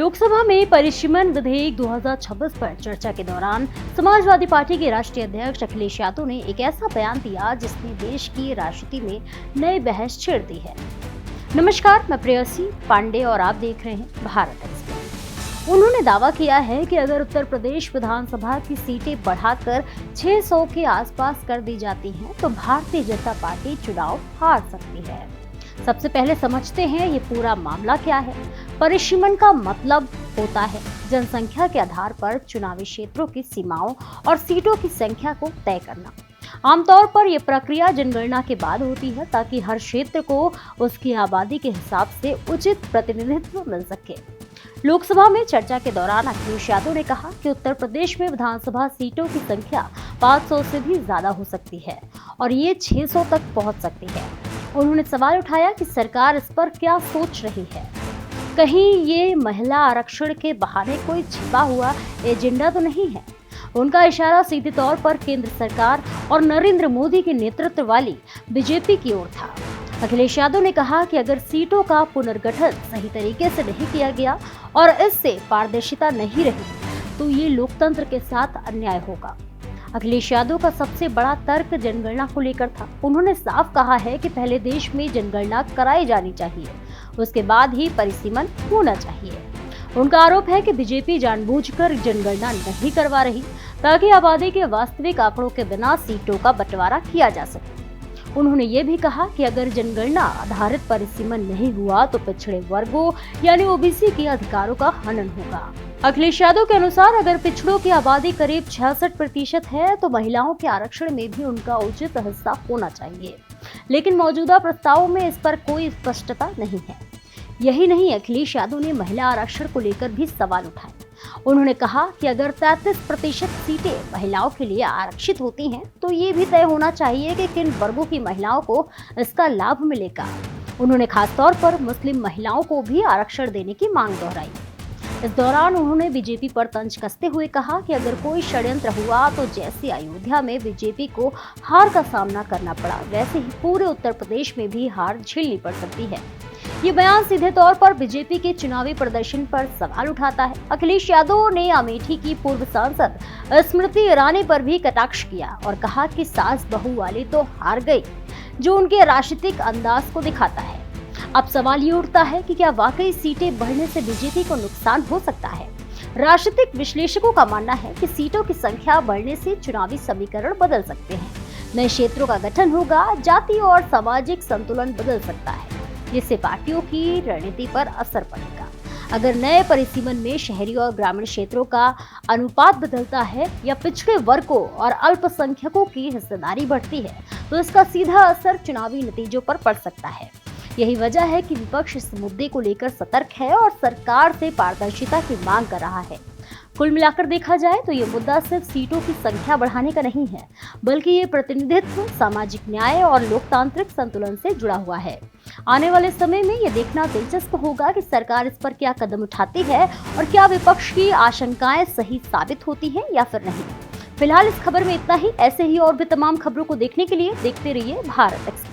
लोकसभा में परिसीमन विधेयक 2026 पर चर्चा के दौरान समाजवादी पार्टी के राष्ट्रीय अध्यक्ष अखिलेश यादव ने एक ऐसा बयान दिया जिसने देश की राजनीति में नई बहस छेड़ दी है। नमस्कार, मैं प्रेयसी पांडे और आप देख रहे हैं भारत एक्सप्रेस। उन्होंने दावा किया है कि अगर उत्तर प्रदेश विधानसभा की सीटें बढ़ाकर 600 के आसपास कर दी जाती हैं, तो भारतीय जनता पार्टी चुनाव हार सकती है। सबसे पहले समझते हैं ये पूरा मामला क्या है। परिसीमन का मतलब होता है जनसंख्या के आधार पर चुनावी क्षेत्रों की सीमाओं और सीटों की संख्या को तय करना। आमतौर पर यह प्रक्रिया जनगणना के बाद होती है ताकि हर क्षेत्र को उसकी आबादी के हिसाब से उचित प्रतिनिधित्व मिल सके। लोकसभा में चर्चा के दौरान अखिलेश यादव ने कहा कि उत्तर प्रदेश में विधानसभा सीटों की संख्या 500 से भी ज्यादा हो सकती है और ये 600 तक पहुंच सकती है। उन्होंने सवाल उठाया कि सरकार इस पर क्या सोच रही है। कहीं ये महिला आरक्षण के बहाने कोई छिपा हुआ एजेंडा तो नहीं है। उनका इशारा सीधे तौर पर केंद्र सरकार और नरेंद्र मोदी के नेतृत्व वाली बीजेपी की ओर था। अखिलेश यादव ने कहा कि अगर सीटों का पुनर्गठन सही तरीके से नहीं किया गया और इससे पारदर्शिता नहीं रही तो ये लोकतंत्र के साथ अन्याय होगा। अखिलेश यादव का सबसे बड़ा तर्क जनगणना को लेकर था। उन्होंने साफ कहा है कि पहले देश में जनगणना कराई जानी चाहिए, उसके बाद ही परिसीमन होना चाहिए। उनका आरोप है कि बीजेपी जानबूझकर जनगणना नहीं करवा रही ताकि आबादी के वास्तविक आंकड़ों के बिना सीटों का बंटवारा किया जा सके। उन्होंने ये भी कहा कि अगर जनगणना आधारित परिसीमन नहीं हुआ तो पिछड़े वर्गों यानी ओबीसी के अधिकारों का हनन होगा। अखिलेश यादव के अनुसार अगर पिछड़ों की आबादी करीब 66% है तो महिलाओं के आरक्षण में भी उनका उचित हिस्सा होना चाहिए, लेकिन मौजूदा प्रस्तावों में इस पर कोई स्पष्टता नहीं है। यही नहीं, अखिलेश यादव ने महिला आरक्षण को लेकर भी सवाल उठाए। उन्होंने कहा कि अगर 33% सीटें महिलाओं के लिए आरक्षित होती हैं, तो ये भी तय होना चाहिए कि किन वर्गों की महिलाओं को इसका लाभ मिलेगा। उन्होंने खासतौर पर मुस्लिम महिलाओं को भी आरक्षण देने की मांग दोहराई। इस दौरान उन्होंने बीजेपी पर तंज कसते हुए कहा कि अगर कोई षड्यंत्र हुआ तो जैसे अयोध्या में बीजेपी को हार का सामना करना पड़ा, वैसे ही पूरे उत्तर प्रदेश में भी हार झेलनी पड़ सकती है। ये बयान सीधे तौर पर बीजेपी के चुनावी प्रदर्शन पर सवाल उठाता है। अखिलेश यादव ने अमेठी की पूर्व सांसद स्मृति ईरानी पर भी कटाक्ष किया और कहा कि सास बहू वाली तो हार गई, जो उनके राजनीतिक अंदाज को दिखाता है। अब सवाल ये उठता है कि क्या वाकई सीटें बढ़ने से बीजेपी को नुकसान हो सकता है। राजनीतिक विश्लेषकों का मानना है कि सीटों की संख्या बढ़ने से चुनावी समीकरण बदल सकते हैं, नए क्षेत्रों का गठन होगा, जाति और सामाजिक संतुलन बदल सकता है, जिससे पार्टियों की रणनीति पर असर पड़ेगा। अगर नए परिसीमन में शहरी और ग्रामीण क्षेत्रों का अनुपात बदलता है या पिछड़े वर्गों और अल्पसंख्यकों की हिस्सेदारी बढ़ती है, तो इसका सीधा असर चुनावी नतीजों पर पड़ सकता है। यही वजह है कि विपक्ष इस मुद्दे को लेकर सतर्क है और सरकार से पारदर्शिता की मांग कर रहा है। कुल मिलाकर देखा जाए तो ये मुद्दा सिर्फ सीटों की संख्या बढ़ाने का नहीं है, बल्कि ये प्रतिनिधित्व, सामाजिक न्याय और लोकतांत्रिक संतुलन से जुड़ा हुआ है। आने वाले समय में ये देखना दिलचस्प होगा कि सरकार इस पर क्या कदम उठाती है और क्या विपक्ष की आशंकाएं सही साबित होती हैं या फिर नहीं। फिलहाल इस खबर में इतना ही। ऐसे ही और भी तमाम खबरों को देखने के लिए देखते रहिए भारत एक्सप्रेस।